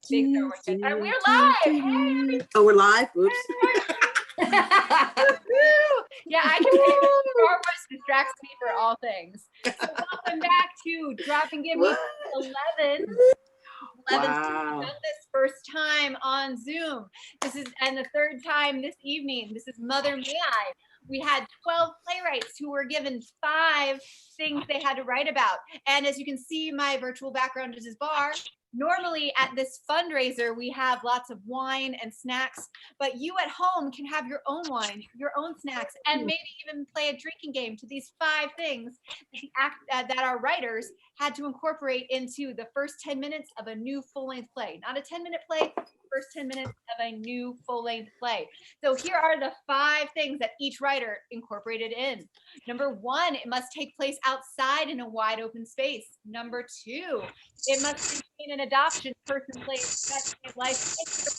Big Star Wars fan. And we're live. Hey, oh, we're live. Oops. yeah, I can say that Star Wars distracts me for all things. So welcome back to Drop and Give Me 11. 11 Wow. done this first time on Zoom. This is and the third time this evening. This is Mother May I. We had 12 playwrights who were given 5 things they had to write about. And as you can see, my virtual background is his bar. Normally at this fundraiser, we have lots of wine and snacks, but you at home can have your own wine, your own snacks, and maybe even play a drinking game to these 5 things that our writers had to incorporate into the first 10 minutes of a new full-length play. Not a 10-minute play, first 10 minutes of a new full-length play. So here are the 5 things that each writer incorporated in. Number 1, it must take place outside in a wide open space. Number 2, it must contain an adoption person plays life.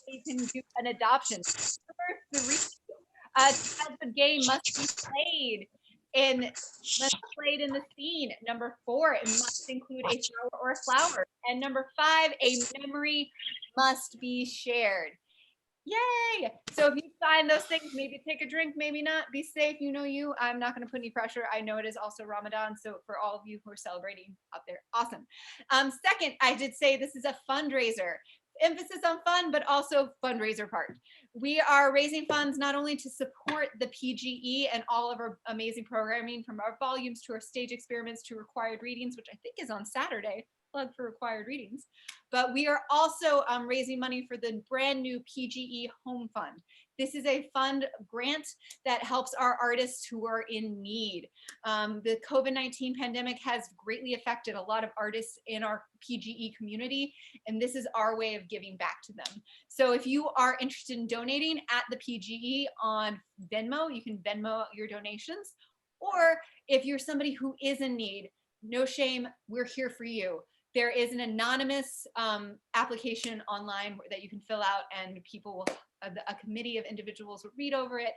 You can do an adoption. Number 3, a childhood game must be played in the scene. Number 4, it must include a flower or a flower. And number 5, a memory must be shared. Yay! So if you find those things, maybe take a drink, maybe not. Be safe. You know you. I'm not going to put any pressure. I know it is also Ramadan. So for all of you who are celebrating out there, awesome. Second, I did say this is a fundraiser. Emphasis on fun, but also fundraiser part. We are raising funds not only to support the PGE and all of our amazing programming, from our volumes to our stage experiments to required readings, which I think is on Saturday. Plug for required readings, but we are also raising money for the brand new PGE Home Fund. This is a fund grant that helps our artists who are in need. The COVID-19 pandemic has greatly affected a lot of artists in our PGE community, and this is our way of giving back to them. So if you are interested in donating at the PGE on Venmo, you can Venmo your donations, or if you're somebody who is in need, no shame, we're here for you. There is an anonymous application online that you can fill out, and people will, a committee of individuals will read over it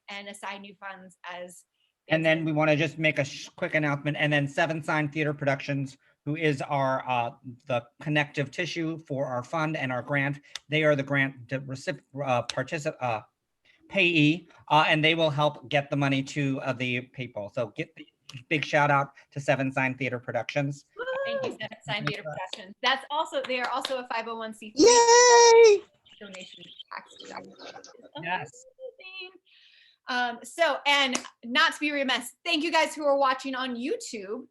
and assign you funds as. And then we want to just make a quick announcement. And then Seven Sign Theater Productions, who is our the connective tissue for our fund and our grant, they are the grant payee, and they will help get the money to the people. So get the big shout out to Seven Sign Theater Productions. Thank you, Seven Sign Theater Productions. That's also, they are also a 501c3. Yay! Donation tax deductible. Yes. So, and not to be remiss, thank you guys who are watching on YouTube.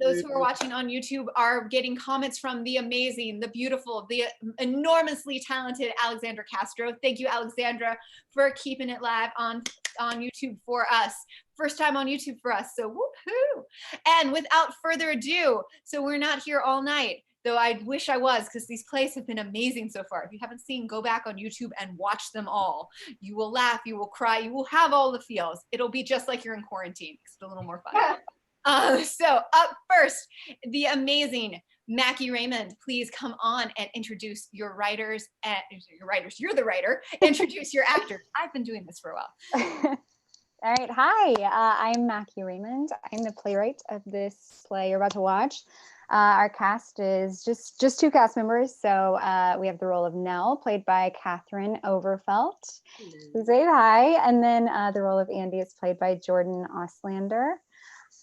Those who are watching on YouTube are getting comments from the amazing, the beautiful, the enormously talented Alexandra Castro. Thank you, Alexandra, for keeping it live on YouTube for us. First time on YouTube for us, so whoop-hoo. And without further ado, so we're not here all night, though I wish I was, because these plays have been amazing so far. If you haven't seen, go back on YouTube and watch them all. You will laugh, you will cry, you will have all the feels. It'll be just like you're in quarantine. It's a little more fun. So up first, the amazing Mackie Raymond, please come on and introduce your writers. You're the writer. Introduce your actors. I've been doing this for a while. All right, hi, I'm Mackie Raymond. I'm the playwright of this play you're about to watch. Our cast is just 2 cast members. So we have the role of Nell, played by Catherine Overfelt. Please wave hi. And then the role of Andy is played by Jordan Oslander.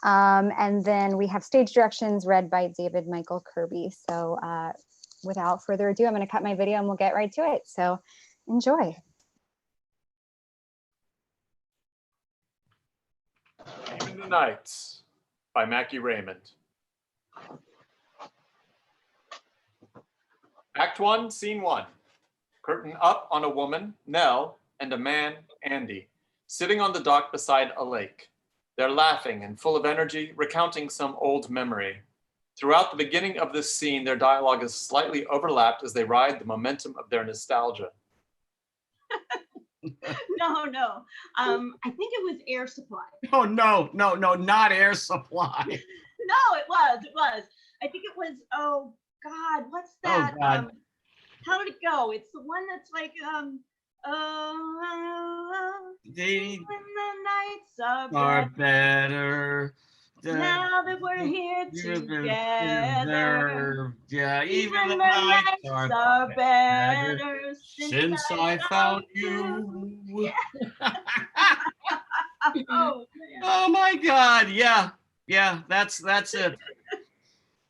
And then we have stage directions read by David Michael Kirby. So without further ado, I'm going to cut my video and we'll get right to it. So enjoy. Even the Nights by Mackie Raymond. Act 1, Scene 1. Curtain up on a woman, Nell, and a man, Andy, sitting on the dock beside a lake. They're laughing and full of energy, recounting some old memory. Throughout the beginning of this scene, their dialogue is slightly overlapped as they ride the momentum of their nostalgia. No. I think it was Air Supply. Oh, no, not Air Supply. No, it was. I think it was, oh God, what's that? Oh, God. How did it go? It's the one that's like, when the nights are better. Now that we're here together, Yeah, even even the the nights nights are are better since I found you. Oh, man. Oh my God! Yeah, yeah, that's it.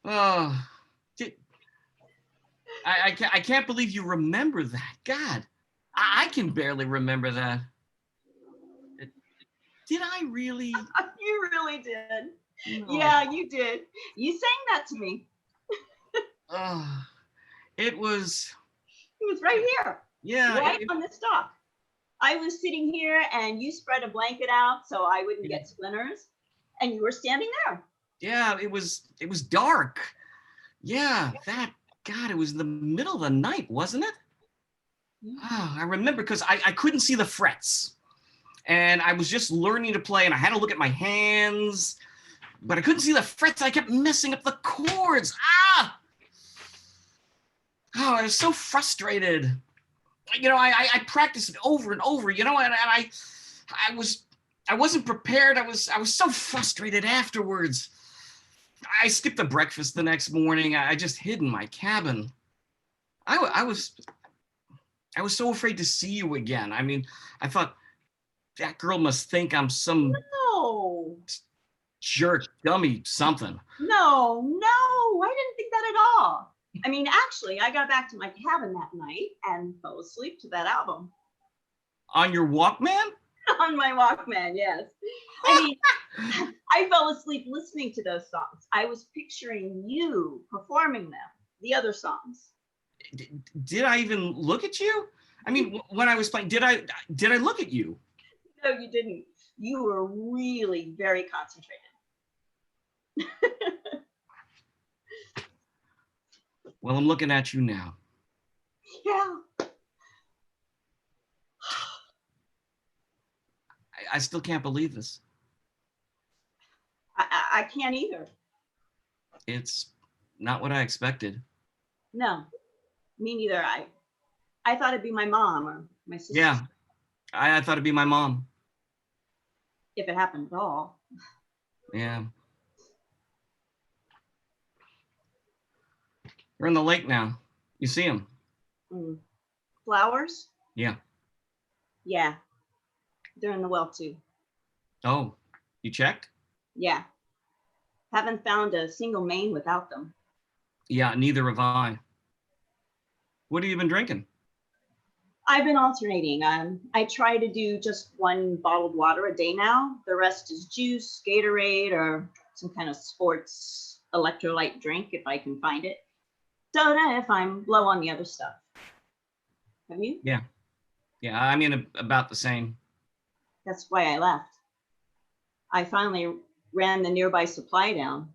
Oh, I can't believe you remember that. God, I can barely remember that. Did I really? You really did. No. Yeah, you did. You sang that to me. Oh, it was. It was right here, Yeah. right on this dock. I was sitting here and you spread a blanket out so I wouldn't get splinters. And you were standing there. Yeah, it was dark. Yeah, God, it was the middle of the night, wasn't it? Oh, I remember because I couldn't see the frets. And I was just learning to play and I had to look at my hands, but I couldn't see the frets. I kept messing up the chords. Ah! Oh, I was so frustrated. You know, I practiced it over and over, you know, and I wasn't prepared. I was so frustrated afterwards. I skipped the breakfast the next morning. I just hid in my cabin. I was so afraid to see you again. I mean, I thought that girl must think I'm some No, jerk, dummy, something. no, I didn't think that at all. I mean, actually, I got back to my cabin that night and fell asleep to that album. On your Walkman? On my Walkman, yes. I mean, I fell asleep listening to those songs. I was picturing you performing them, the other songs. Did I even look at you? I mean, when I was playing, did I look at you? No, you didn't. You were really very concentrated. Well, I'm looking at you now. Yeah. I still can't believe this. I can't either. It's not what I expected. No, me neither. I thought it'd be my mom or my sister. Yeah, I thought it'd be my mom. If it happened at all. Yeah. We're in the lake now. You see them? Mm. Flowers? Yeah. Yeah. They're in the well too. Oh, you checked? Yeah. Haven't found a single main without them. Yeah, neither have I. What have you been drinking? I've been alternating. I try to do just one bottled water a day now. The rest is juice, Gatorade, or some kind of sports electrolyte drink if I can find it. Soda if I'm low on the other stuff. Have you? Yeah. Yeah, I mean, about the same. That's why I left. I finally ran the nearby supply down.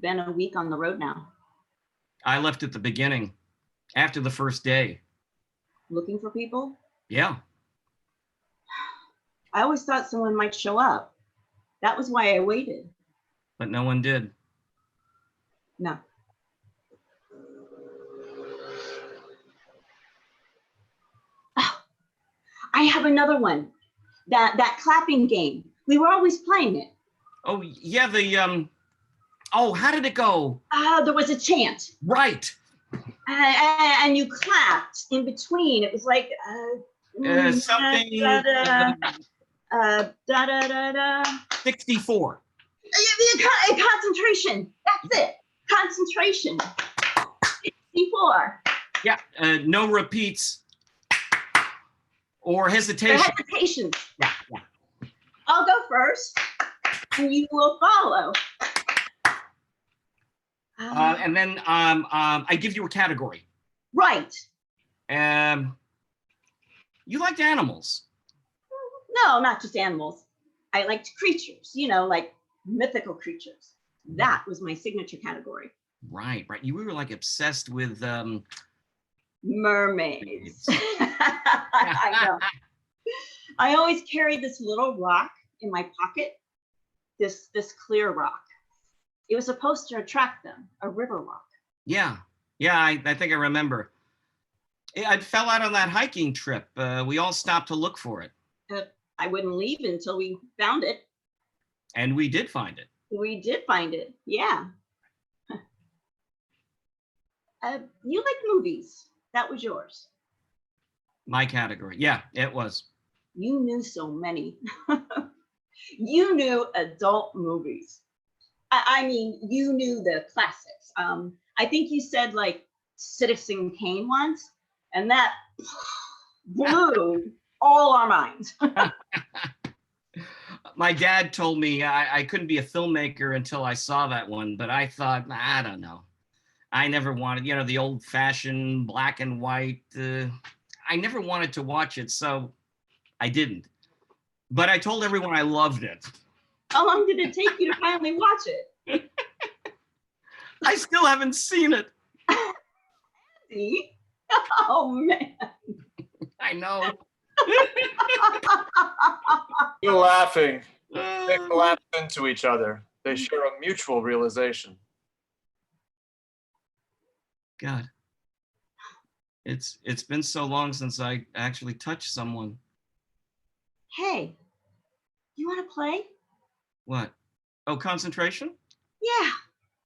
Been a week on the road now. I left at the beginning, after the first day. Looking for people? Yeah. I always thought someone might show up. That was why I waited. But no one did. No. Oh, I have another one. That clapping game. We were always playing it. Oh, yeah, oh, how did it go? There was a chant. Right. And you clapped in between. It was like Something. da da da da. 64. Concentration. That's it. Concentration. 64. Yeah, no repeats or hesitation. Hesitation. Yeah. I'll go first, and you will follow. And then I give you a category. Right. You liked animals. No, not just animals. I liked creatures, like mythical creatures. That was my signature category. Right. You were like obsessed with Mermaids. I know. I always carried this little rock in my pocket, this clear rock. It was supposed to attract them, a river rock. Yeah, I think I remember. I fell out on that hiking trip. We all stopped to look for it. I wouldn't leave until we found it. And we did find it. We did find it. Yeah. You like movies. That was yours. My category. Yeah, it was. You knew so many. You knew adult movies. I mean, you knew the classics. I think you said like Citizen Kane once, and that blew all our minds. My dad told me I couldn't be a filmmaker until I saw that one, but I thought, I don't know. I never wanted, the old fashioned black and white. I never wanted to watch it, so I didn't. But I told everyone I loved it. How long did it take you to finally watch it? I still haven't seen it. See? Oh, man. I know. You're laughing. They collapse into each other. They share a mutual realization. God. It's been so long since I actually touched someone. Hey, you want to play? What? Oh, concentration? Yeah,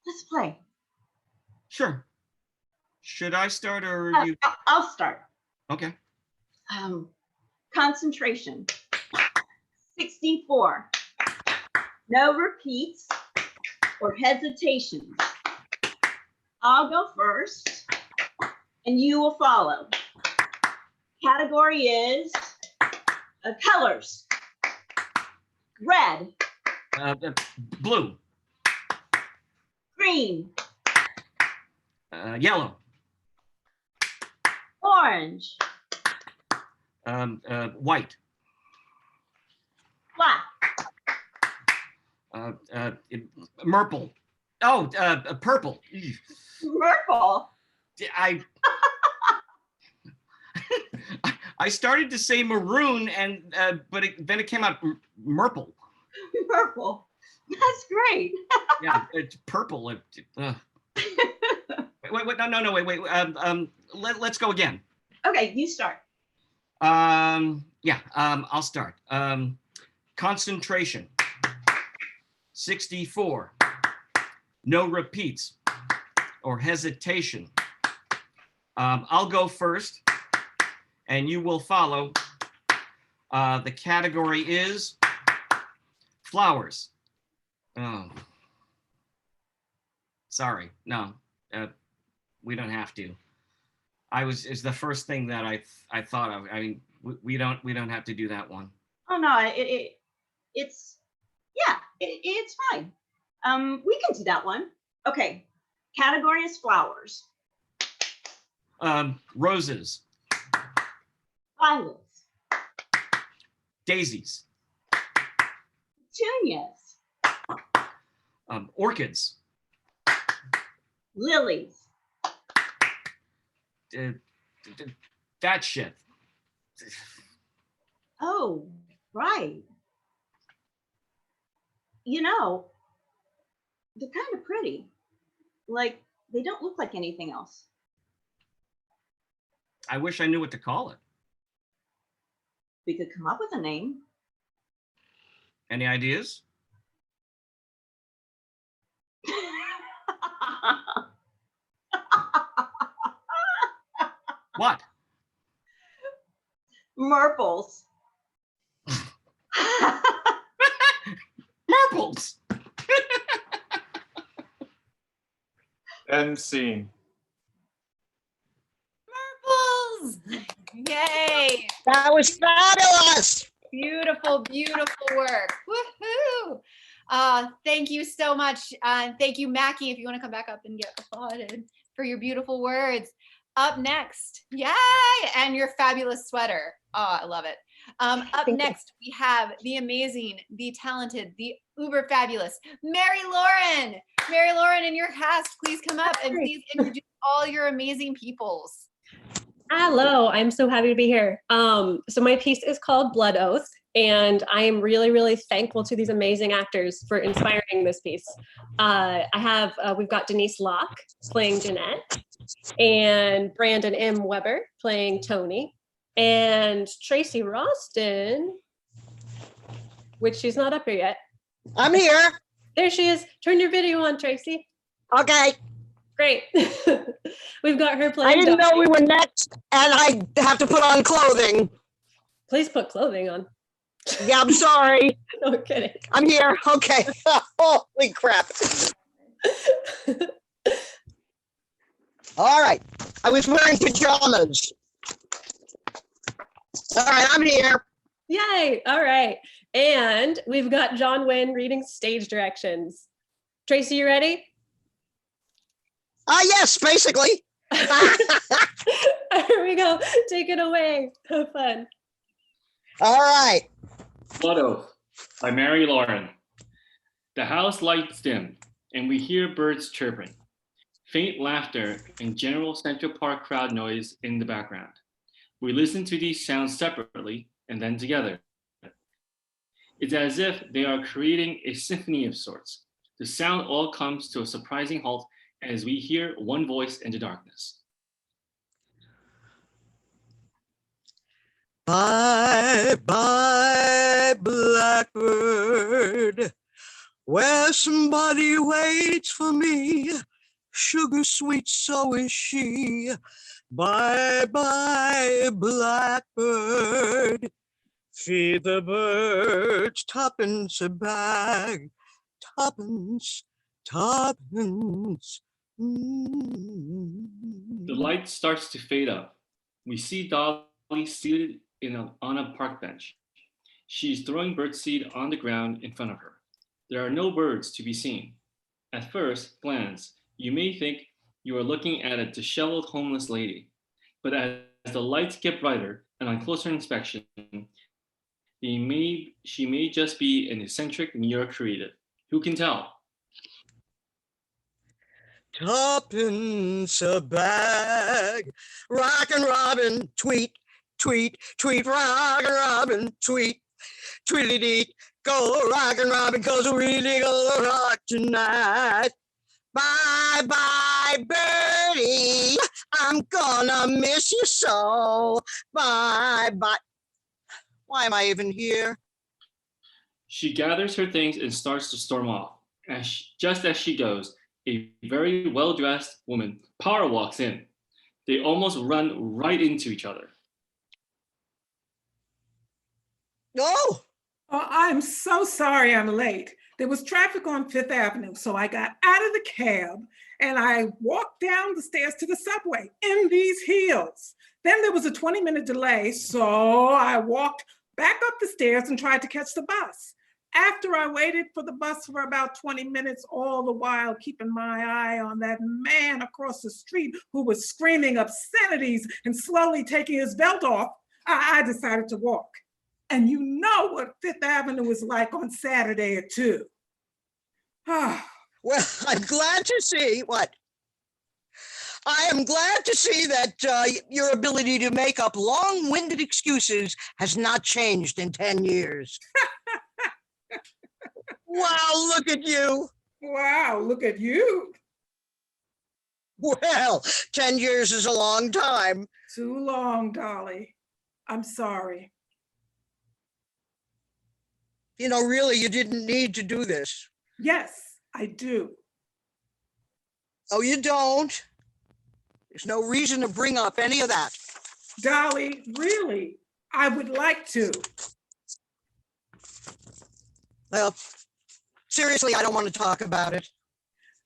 let's play. Sure. Should I start or you? I'll start. Okay. Concentration. 64. No repeats or hesitations. I'll go first, and you will follow. Category is colors. Red, Blue, green, yellow, orange, white, black, purple. Oh, purple. purple. I I started to say maroon, and but then it came out purple. Purple. That's great. Yeah, it's purple. Wait, no. Let's go again. Okay, you start. I'll start. Concentration. 64. No repeats or hesitation. I'll go first, and you will follow. The category is flowers. Oh, sorry. No, we don't have to. It's the first thing that I thought of. I mean, we don't have to do that one. Oh no, it's fine. We can do that one. Okay. Category is flowers. Roses, Violets, daisies, petunias, orchids, lilies, that shit. oh, right. You know, they're kind of pretty. Like, they don't look like anything else. I wish I knew what to call it. We could come up with a name. Any ideas? What? Murples. Marbles. End scene. Marbles! Yay! That was fabulous. Beautiful, beautiful work. Woohoo! Thank you so much. Thank you, Mackie, if you want to come back up and get applauded for your beautiful words. Up next, yay! And your fabulous sweater. Oh, I love it. Up Thank you. next, we have the amazing, the talented, the uber fabulous Mary Lauren. Mary Lauren and your cast, please come up and please introduce all your amazing peoples. Hello, I'm so happy to be here. So my piece is called Blood Oath, and I am really, really thankful to these amazing actors for inspiring this piece. We've got Denise Locke playing Jeanette, and Brandon M. Weber playing Tony, and Tracy Roston, which she's not up here yet. I'm here. There she is. Turn your video on, Tracy. Okay. Great. We've got her I playing. didn't know Dolly. we were next, and I have to put on clothing. Please put clothing on. Yeah, I'm sorry. No kidding. I'm here. Okay. Holy crap. All right. I was wearing pajamas. All right, I'm here. Yay. All right. And we've got John Wynn reading stage directions. Tracy, you ready? Yes, basically. Here we go. Take it away. Have fun. All right. Blood Oath by Mary Lauren. The house lights dim, and we hear birds chirping. Faint laughter and general Central Park crowd noise in the background. We listen to these sounds separately and then together. It's as if they are creating a symphony of sorts. The sound all comes to a surprising halt as we hear one voice in the darkness. Bye, bye, blackbird, where somebody waits for me. Sugar sweet, so is she. Bye, bye, blackbird. Feed the birds, tuppence a bag. Tuppence, tuppence. The light starts to fade up. We see Dolly seated on a park bench. She's throwing birdseed on the ground in front of her. There are no birds to be seen. At first glance, you may think you are looking at a disheveled homeless lady, but as the lights get brighter and on closer inspection, she may just be an eccentric New York creative. Who can tell? Tuppence a bag, rockin' robin, tweet, tweet, tweet, rockin' robin, tweet, tweety-deet, go rockin' robin, 'cause we really gonna rock tonight. Bye, bye, birdie, I'm gonna miss you so. Bye, bye. Why am I even here? She gathers her things and starts to storm off. Just as she goes, a very well-dressed woman power walks in. They almost run right into each other. Oh, Oh, I'm so sorry I'm late. There was traffic on Fifth Avenue, so I got out of the cab and I walked down the stairs to the subway in these heels. Then there was a 20-minute delay, so I walked back up the stairs and tried to catch the bus. After I waited for the bus for about 20 minutes, all the while keeping my eye on that man across the street who was screaming obscenities and slowly taking his belt off, I decided to walk. And you know what Fifth Avenue is like on Saturday at 2. well, I'm glad to see what? I am glad to see that your ability to make up long-winded excuses has not changed in 10 years. Wow, look at you. Wow, look at you. Well, 10 years is a long time. Too long, Dolly. I'm sorry. You know, really, you didn't need to do this. Yes, I do. Oh, you don't? There's no reason to bring up any of that. Dolly, really, I would like to. Well, seriously, I don't want to talk about it.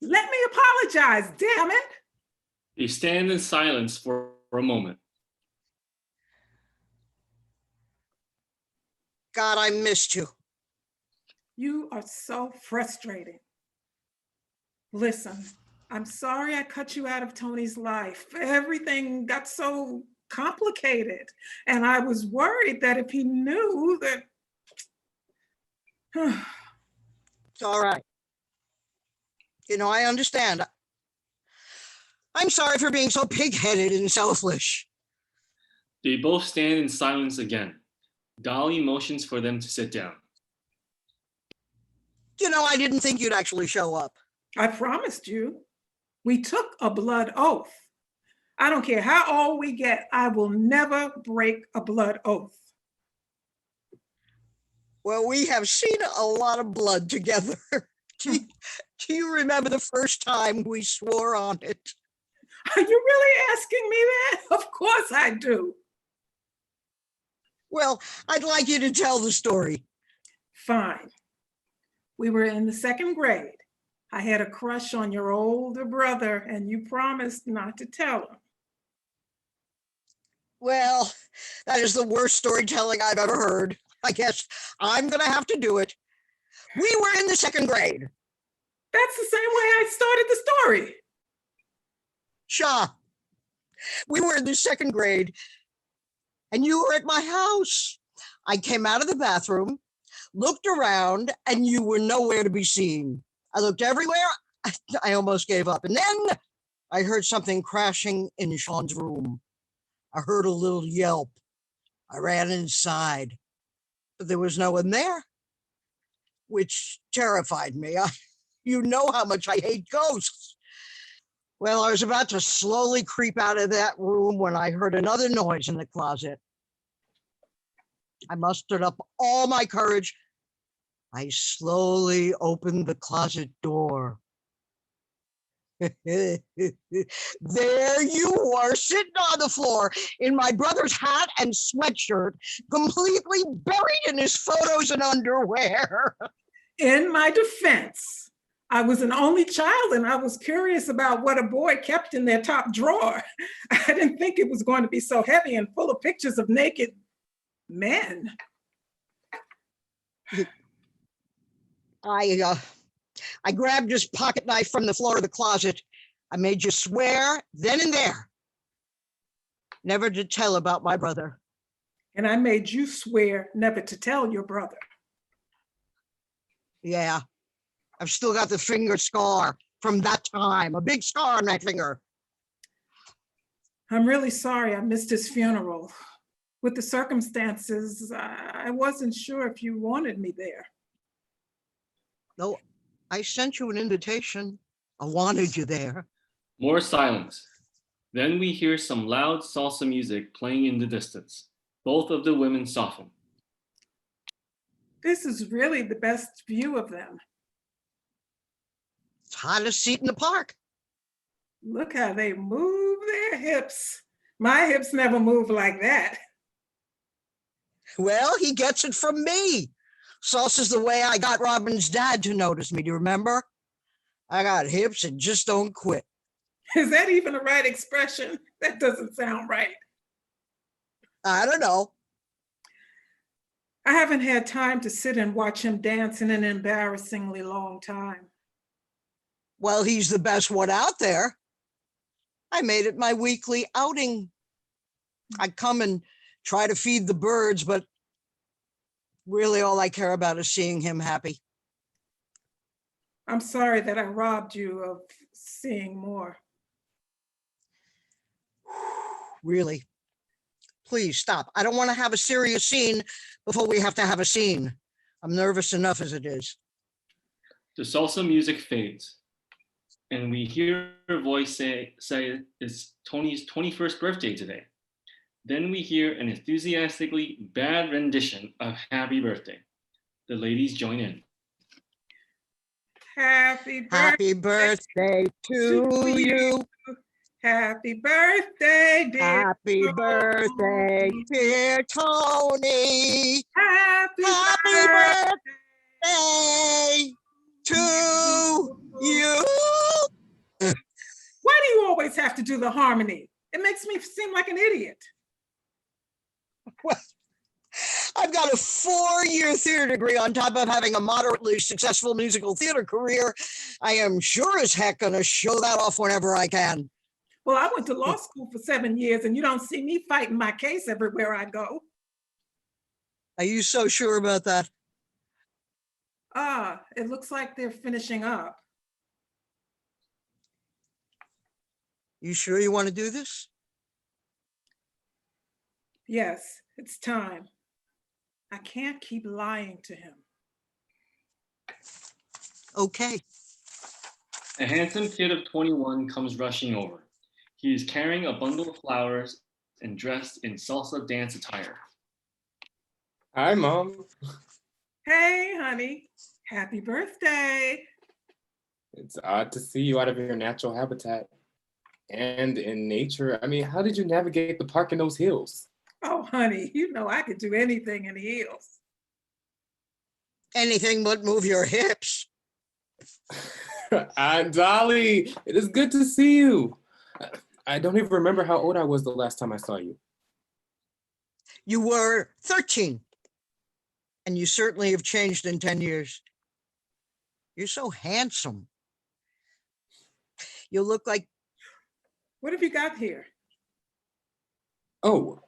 Let me apologize, damn it. They stand in silence for a moment. God, I missed you. You are so frustrating. Listen, I'm sorry I cut you out of Tony's life. Everything got so complicated. And I was worried that if he knew that... It's all right. You know, I understand. I'm sorry for being so pig-headed and selfish. They both stand in silence again. Dolly motions for them to sit down. You know, I didn't think you'd actually show up. I promised you. We took a blood oath. I don't care how old we get, I will never break a blood oath. Well, we have seen a lot of blood together. Do you remember the first time we swore on it? Are you really asking me that? Of course I do. Well, I'd like you to tell the story. Fine. We were in the second grade. I had a crush on your older brother, and you promised not to tell him. Well, that is the worst storytelling I've ever heard. I guess I'm going to have to do it. We were in the second grade. That's the same way I started the story. Shaw, we were in the second grade, and you were at my house. I came out of the bathroom, looked around, and you were nowhere to be seen. I looked everywhere. I almost gave up. And then I heard something crashing in Sean's room. I heard a little yelp. I ran inside, but there was no one there, which terrified me. You know how much I hate ghosts. Well, I was about to slowly creep out of that room when I heard another noise in the closet. I mustered up all my courage. I slowly opened the closet door. There you are, sitting on the floor in my brother's hat and sweatshirt, completely buried in his photos and underwear. In my defense, I was an only child and I was curious about what a boy kept in their top drawer. I didn't think it was going to be so heavy and full of pictures of naked men. I grabbed his pocket knife from the floor of the closet. I made you swear then and there never to tell about my brother. And I made you swear never to tell your brother. Yeah, I've still got the finger scar from that time, a big scar on my finger. I'm really sorry I missed his funeral. With the circumstances, I wasn't sure if you wanted me there. No, I sent you an invitation. I wanted you there. More silence. Then we hear some loud salsa music playing in the distance. Both of the women soften. This is really the best view of them. It's hottest seat in the park. Look how they move their hips. My hips never move like that. Well, he gets it from me. Salsa's the way I got Robin's dad to notice me. Do you remember? I got hips and just don't quit. Is that even a right expression? That doesn't sound right. I don't know. I haven't had time to sit and watch him dance in an embarrassingly long time. Well, he's the best one out there. I made it my weekly outing. I come and try to feed the birds, but really all I care about is seeing him happy. I'm sorry that I robbed you of seeing more. Really? Please stop. I don't want to have a serious scene before we have to have a scene. I'm nervous enough as it is. The salsa music fades, and we hear her voice say it's Tony's 21st birthday today. Then we hear an enthusiastically bad rendition of Happy Birthday. The ladies join in. Happy birthday, Happy birthday to you. Happy birthday, dear Happy Tony. birthday, dear Tony. Happy Happy birthday to you. Why do you always have to do the harmony? It makes me seem like an idiot. Well, I've got a 4-year theater degree on top of having a moderately successful musical theater career. I am sure as heck going to show that off whenever I can. Well, I went to law school for 7 years and you don't see me fighting my case everywhere I go. Are you so sure about that? It looks like they're finishing up. You sure you want to do this? Yes, it's time. I can't keep lying to him. Okay. A handsome kid of 21 comes rushing over. He is carrying a bundle of flowers and dressed in salsa dance attire. Hi, Mom. Hey, honey. Happy birthday. It's odd to see you out of your natural habitat and in nature. I mean, how did you navigate the park in those hills? Oh, honey, you know I could do anything in heels. Anything but move your hips. Aunt Dolly, it is good to see you. I don't even remember how old I was the last time I saw you. You were 13, and you certainly have changed in 10 years. You're so handsome. You look like, What have you got here? Oh,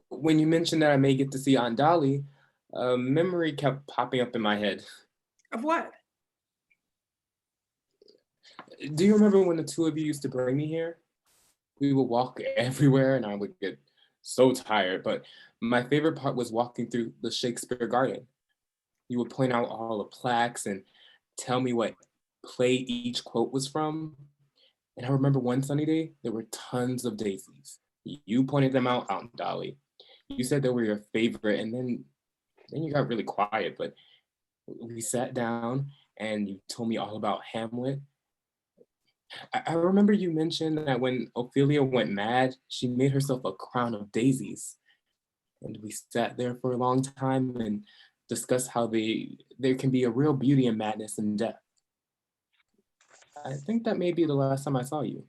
when you mentioned that I may get to see Aunt Dolly, a memory kept popping up in my head. Of what? Do you remember when the two of you used to bring me here? We would walk everywhere and I would get so tired, but my favorite part was walking through the Shakespeare Garden. You would point out all the plaques and tell me what play each quote was from. And I remember one sunny day, there were tons of daisies. You pointed them out, Aunt Dolly. You said they were your favorite, and then you got really quiet, but we sat down and you told me all about Hamlet. I remember you mentioned that when Ophelia went mad, she made herself a crown of daisies. And we sat there for a long time and discussed how there can be a real beauty in madness and death. I think that may be the last time I saw you.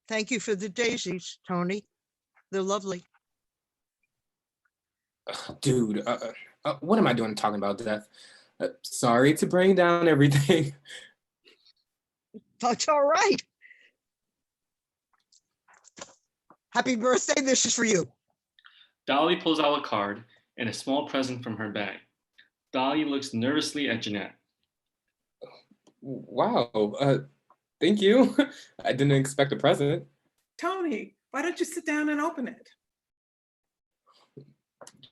thank you for the daisies, Tony. They're lovely. Dude, what am I doing talking about death? Sorry to bring down everything. That's all right. Happy birthday, this is for you. Dolly pulls out a card and a small present from her bag. Dolly looks nervously at Jeanette. Wow, thank you. I didn't expect a present. Tony, why don't you sit down and open it?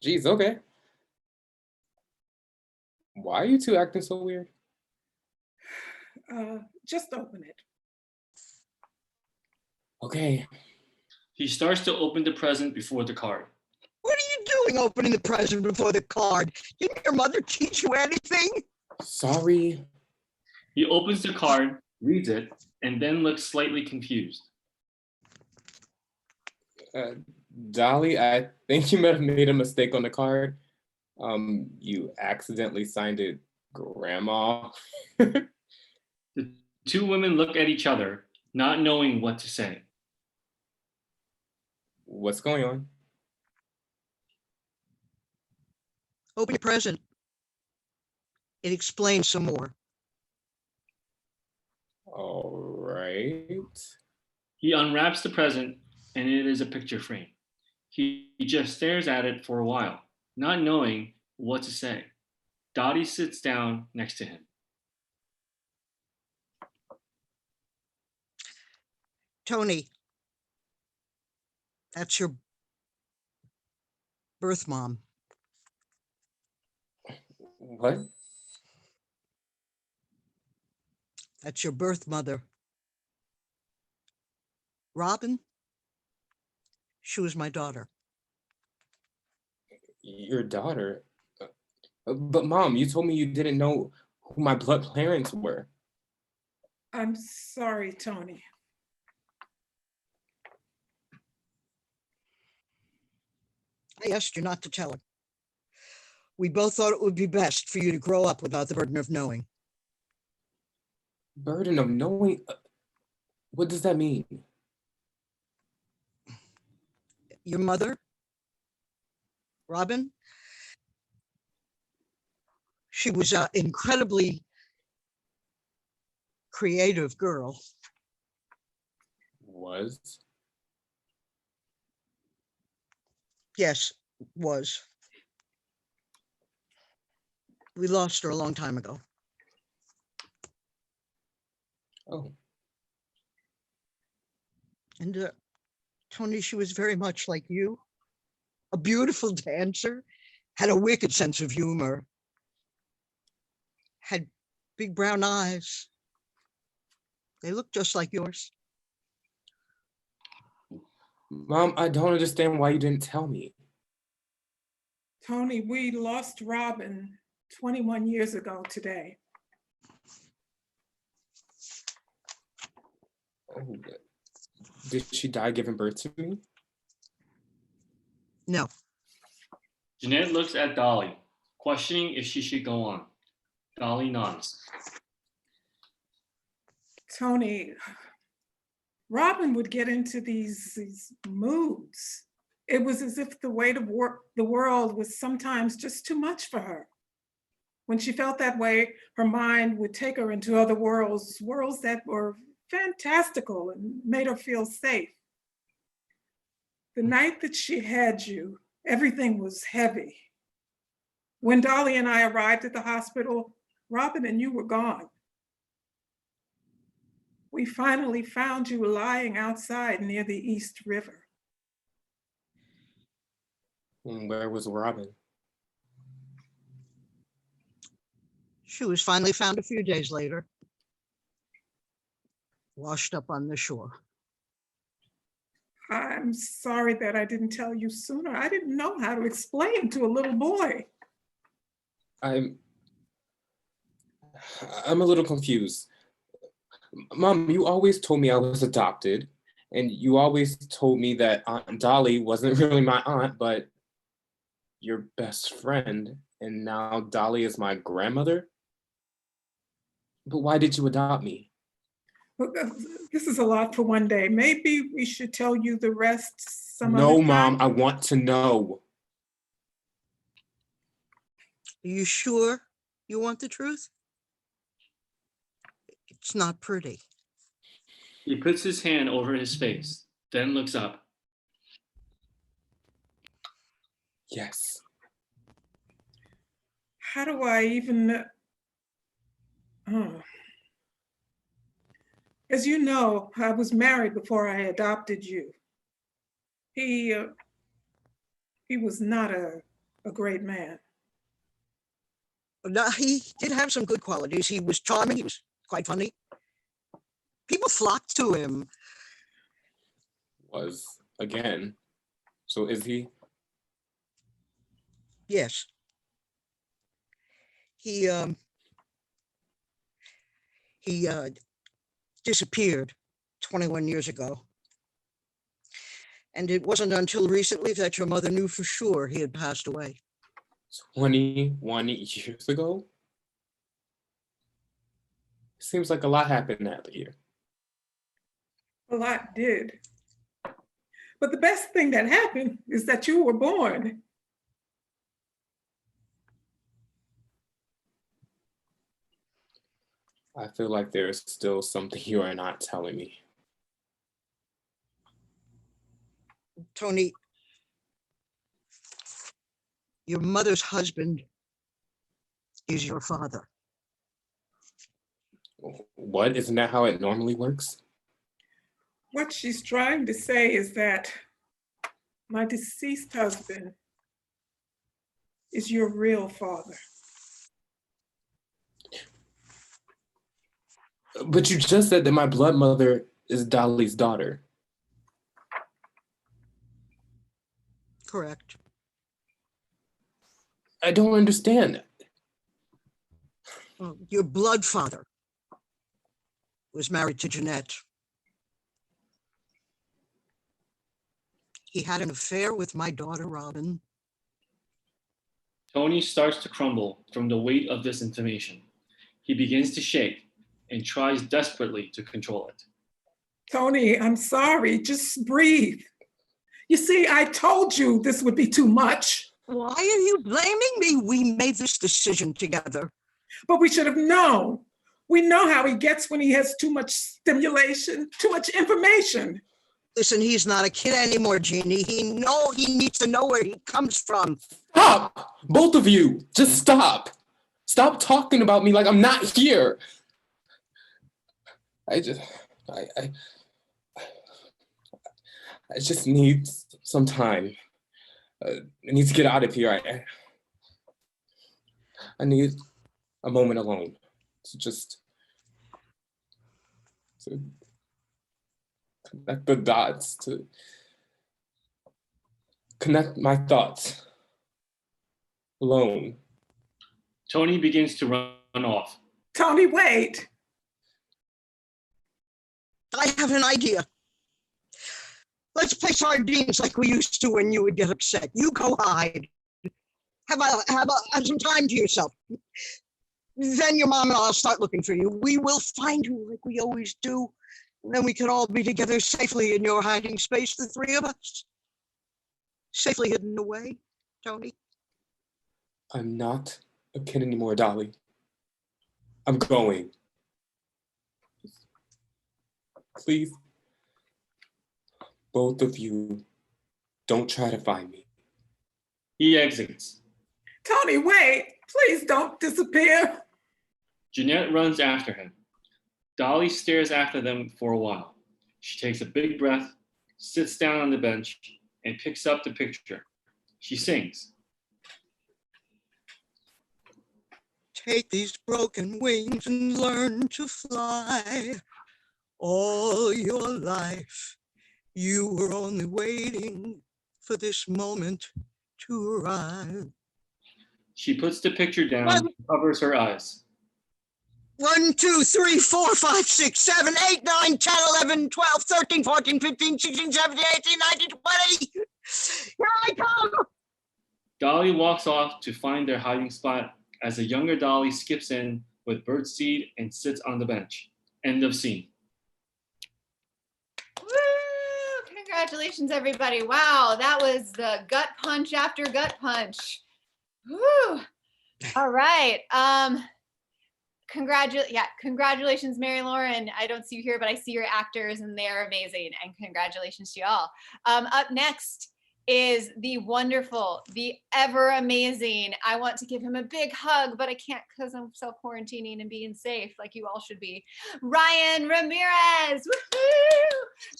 Geez, okay. Why are you two acting so weird? Just open it. Okay. He starts to open the present before the card. What are you doing opening the present before the card? Didn't your mother teach you anything? Sorry. He opens the card, reads it, and then looks slightly confused. Dolly, I think you might have made a mistake on the card. You accidentally signed it Grandma. The two women look at each other, not knowing what to say. What's going on? Open your present. It explains some more. All right. He unwraps the present, and it is a picture frame. He just stares at it for a while, not knowing what to say. Dottie sits down next to him. Tony, that's your birth mom. What? That's your birth mother. Robin, she was my daughter. Your daughter? But Mom, you told me you didn't know who my blood parents were. I'm sorry, Tony. I asked you not to tell her. We both thought it would be best for you to grow up without the burden of knowing. Burden of knowing? What does that mean? Your mother, Robin, she was an incredibly creative girl. Was? Yes, was. We lost her a long time ago. Oh. And Tony, she was very much like you. A beautiful dancer, had a wicked sense of humor, had big brown eyes. They looked just like yours. Mom, I don't understand why you didn't tell me. Tony, we lost Robin 21 years ago today. Oh, did she die giving birth to me? No. Jeanette looks at Dolly, questioning if she should go on. Dolly nods. Tony, Robin would get into these moods. It was as if the weight of the world was sometimes just too much for her. When she felt that way, her mind would take her into other worlds, worlds that were fantastical and made her feel safe. The night that she had you, everything was heavy. When Dolly and I arrived at the hospital, Robin and you were gone. We finally found you lying outside near the East River. And where was Robin? She was finally found a few days later, washed up on the shore. I'm sorry that I didn't tell you sooner. I didn't know how to explain to a little boy. I'm a little confused. Mom, you always told me I was adopted, and you always told me that Aunt Dolly wasn't really my aunt, but your best friend, and now Dolly is my grandmother? But why did you adopt me? This is a lot for one day. Maybe we should tell you the rest some other No, time. Mom, I want to know. Are you sure you want the truth? It's not pretty. He puts his hand over his face, then looks up. Yes. How do I even... As you know, I was married before I adopted you. He was not a great man. No, he did have some good qualities. He was charming. He was quite funny. People flocked to him. Was again. So is he? Yes. He disappeared 21 years ago. And it wasn't until recently that your mother knew for sure he had passed away. 21 years ago? Seems like a lot happened that year. A lot did. But the best thing that happened is that you were born. I feel like there is still something you are not telling me. Tony, your mother's husband is your father. What? Isn't that how it normally works? What she's trying to say is that my deceased husband is your real father. But you just said that my blood mother is Dolly's daughter. Correct. I don't understand. Well, your blood father was married to Jeanette. He had an affair with my daughter, Robin. Tony starts to crumble from the weight of this information. He begins to shake and tries desperately to control it. Tony, I'm sorry, just breathe. You see, I told you this would be too much. Why are you blaming me? We made this decision together. But we should have known. We know how he gets when he has too much stimulation, too much information. Listen, he's not a kid anymore, Jeannie. He needs to know where he comes from. Stop! Both of you, just stop. Stop talking about me like I'm not here. I just need some time. I need to get out of here. I need a moment alone to connect the dots, to connect my thoughts alone. Tony begins to run off. Tony, wait. I have an idea. Let's play sardines like we used to when you would get upset. You go hide. Have some time to yourself. Then your mom and I'll start looking for you. We will find you like we always do. And then we can all be together safely in your hiding space, the three of us. Safely hidden away, Tony. I'm not a kid anymore, Dolly. I'm going. Please, both of you, don't try to find me. He exits. Tony, wait. Please don't disappear. Jeanette runs after him. Dolly stares after them for a while. She takes a big breath, sits down on the bench, and picks up the picture. She sings. Take these broken wings and learn to fly. All your life, you were only waiting for this moment to arrive. She puts the picture down and covers her eyes. 1, 2, 3, 4, 5, 6, 7, 8, 9, 10, 11, 12, 13, 14, 15, 16, 17, 18, 19, 20. Here I come. Dolly walks off to find their hiding spot as a younger Dolly skips in with birdseed and sits on the bench. End of scene. Woo! Congratulations, everybody. Wow, that was the gut punch after gut punch. Woo! All right. Congratulations, Mary Lauren. I don't see you here, but I see your actors and they're amazing. And congratulations to y'all. Up next is the wonderful, the ever amazing. I want to give him a big hug, but I can't because I'm self-quarantining and being safe like you all should be. Ryan Ramirez. Woohoo!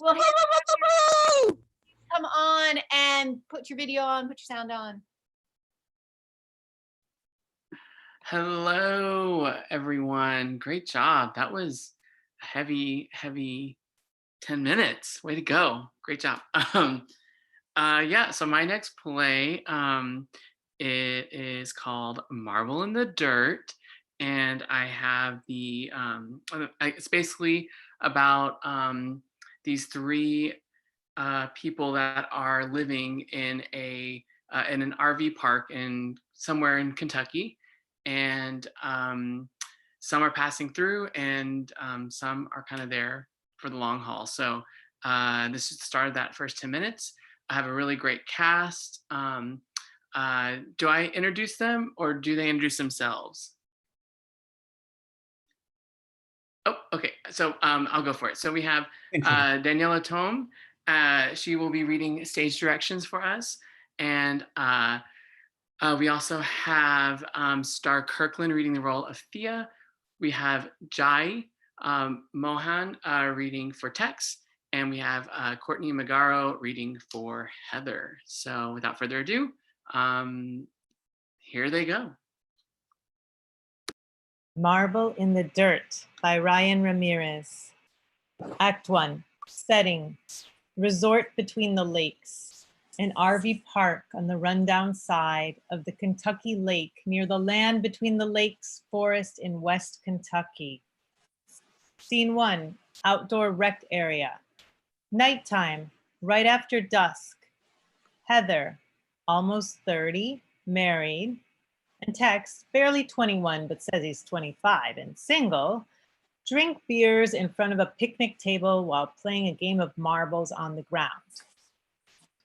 Well, come on and put your video on, put your sound on. Hello, everyone. Great job. That was a heavy 10 minutes. Way to go. Great job. Yeah, so my next play, it is called Marble in the Dirt. And I have it's basically about these three people that are living in an RV park somewhere in Kentucky. And some are passing through and some are kind of there for the long haul. So this is the start of that first 10 minutes. I have a really great cast. Do I introduce them or do they introduce themselves? Oh, okay. So I'll go for it. So we have Daniela Thome. She will be reading stage directions for us. And we also have Star Kirkland reading the role of Thea. We have Jai Mohan reading for Tex. And we have Courtney Magaro reading for Heather. So without further ado, here they go. Marble in the Dirt by Ryan Ramirez. Act 1, setting, resort between the lakes, an RV park on the rundown side of the Kentucky Lake near the land between the lakes forest in West Kentucky. Scene 1, outdoor rec area. Nighttime, right after dusk. Heather, almost 30, married, and Tex, barely 21, but says he's 25 and single, drink beers in front of a picnic table while playing a game of marbles on the ground.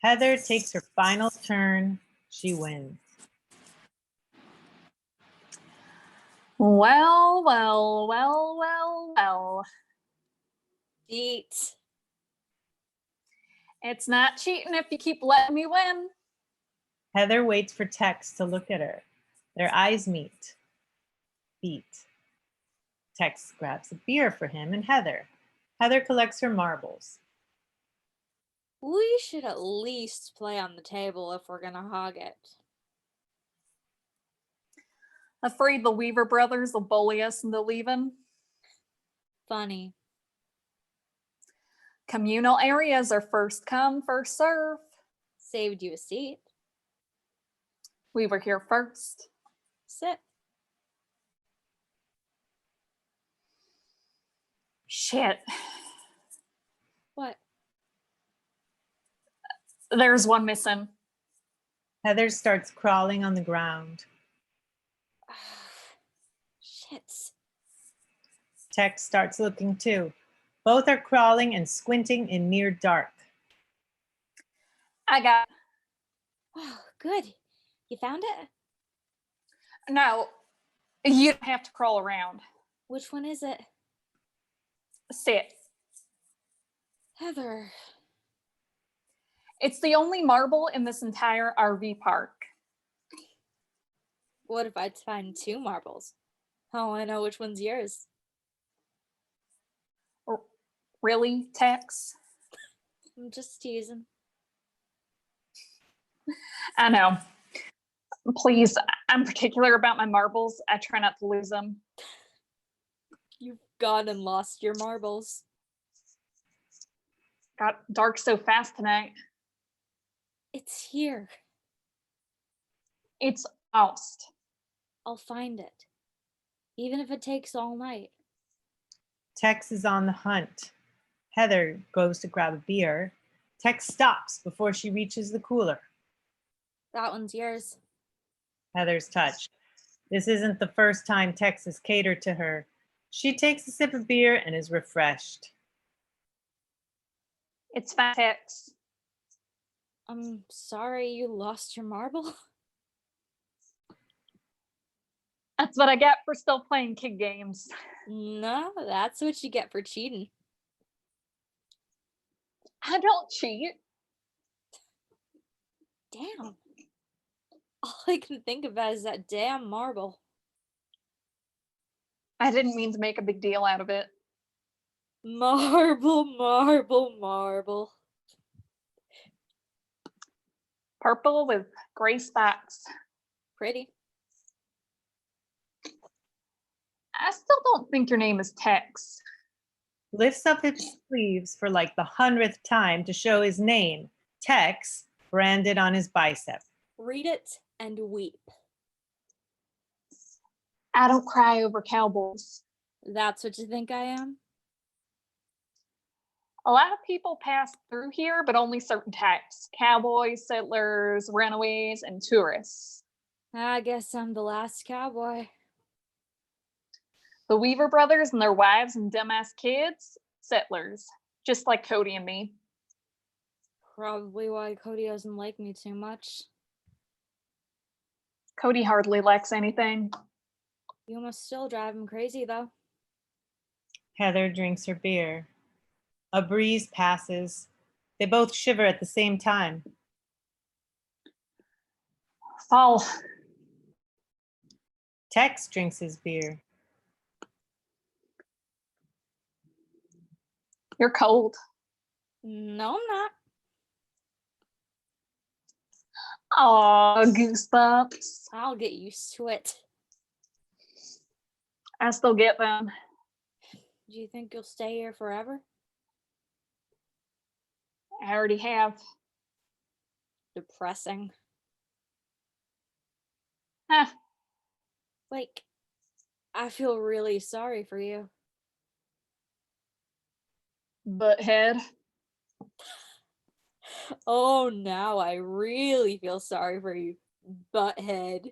Heather takes her final turn. She wins. Well, well, well, well, well. Cheat. It's not cheating if you keep letting me win. Heather waits for Tex to look at her. Their eyes meet. Beat. Tex grabs a beer for him and Heather. Heather collects her marbles. We should at least play on the table if we're gonna hog it. Afraid the Weaver brothers will bully us into leaving? Funny. Communal areas are first come, first serve. Saved you a seat. We were here first. Sit. Shit. What? There's one missing. Heather starts crawling on the ground. Shit. Tex starts looking too. Both are crawling and squinting in near dark. I got. Oh, good. You found it? No, you don't have to crawl around. Which one is it? Sit. Heather. It's the only marble in this entire RV park. What if I find 2 marbles? How will I know which one's yours? Really, Tex? I'm just teasing. I know. Please, I'm particular about my marbles. I try not to lose them. You've gone and lost your marbles. Got dark so fast tonight. It's here. It's lost. I'll find it. Even if it takes all night. Tex is on the hunt. Heather goes to grab a beer. Tex stops before she reaches the cooler. That one's yours. Heather's touched. This isn't the first time Tex has catered to her. She takes a sip of beer and is refreshed. It's fine, Tex. I'm sorry you lost your marble. That's what I get for still playing kid games. No, that's what you get for cheating. I don't cheat. Damn. All I can think about is that damn marble. I didn't mean to make a big deal out of it. Marble, marble, marble. Purple with gray spots. Pretty. I still don't think your name is Tex. Lifts up his sleeves for like the 100th time to show his name, Tex, branded on his bicep. Read it and weep. I don't cry over cowboys. That's what you think I am? A lot of people pass through here, but only certain types. Cowboys, settlers, runaways, and tourists. I guess I'm the last cowboy. The Weaver brothers and their wives and dumbass kids, settlers, just like Cody and me. Probably why Cody doesn't like me too much. Cody hardly likes anything. You must still drive him crazy, though. Heather drinks her beer. A breeze passes. They both shiver at the same time. Fall. Tex drinks his beer. You're cold. No, I'm not. Aw, goosebumps. I'll get used to it. I still get them. Do you think you'll stay here forever? I already have. Depressing. Huh. Like, I feel really sorry for you. Butthead. Oh, now I really feel sorry for you, butthead.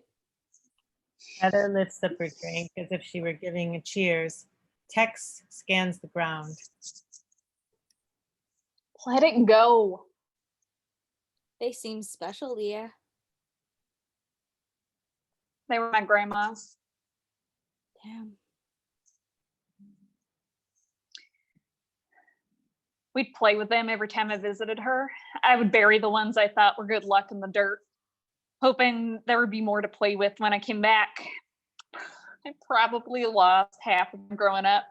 Heather lifts up her drink as if she were giving a cheers. Tex scans the ground. Let it go. They seem special, Leah. They were my grandma's. Damn. We'd play with them every time I visited her. I would bury the ones I thought were good luck in the dirt, hoping there would be more to play with when I came back. I probably lost half of them growing up.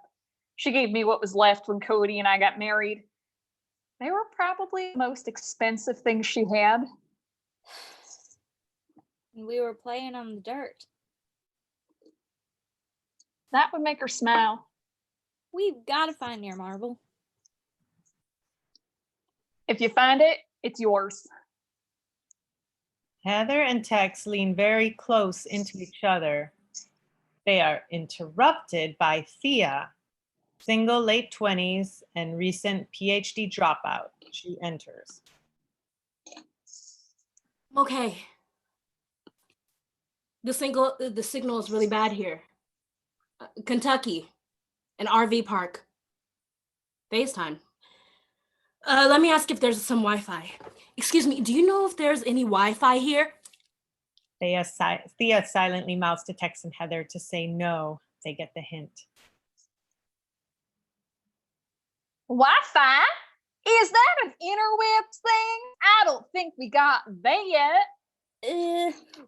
She gave me what was left when Cody and I got married. They were probably the most expensive things she had. We were playing on the dirt. That would make her smile. We've got to find your marble. If you find it, it's yours. Heather and Tex lean very close into each other. They are interrupted by Thea. single late 20s and recent PhD dropout. She enters. Okay. The signal is really bad here. Kentucky, an RV park. FaceTime. Let me ask if there's some Wi-Fi. Excuse me, do you know if there's any Wi-Fi here? Thea silently mouths to Tex and Heather to say no. They get the hint. Wi-Fi? Is that an interwebs thing? I don't think we got that.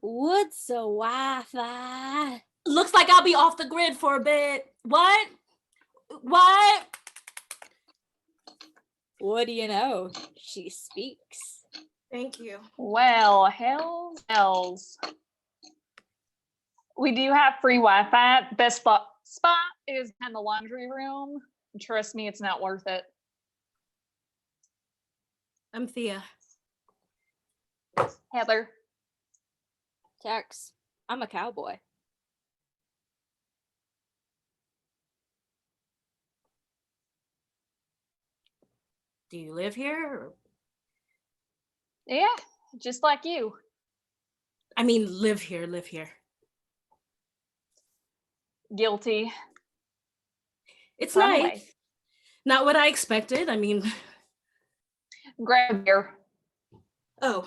What's a Wi-Fi? Looks like I'll be off the grid for a bit. What? What do you know? She speaks. Thank you. Well, hells. We do have free Wi-Fi. Best spot is in the laundry room. Trust me, it's not worth it. I'm Thea. Heather. Tex, I'm a cowboy. Do you live here? Or... Yeah, just like you. I mean, live here. Guilty. It's Some nice. way. Not what I expected. I mean, grab beer. Oh.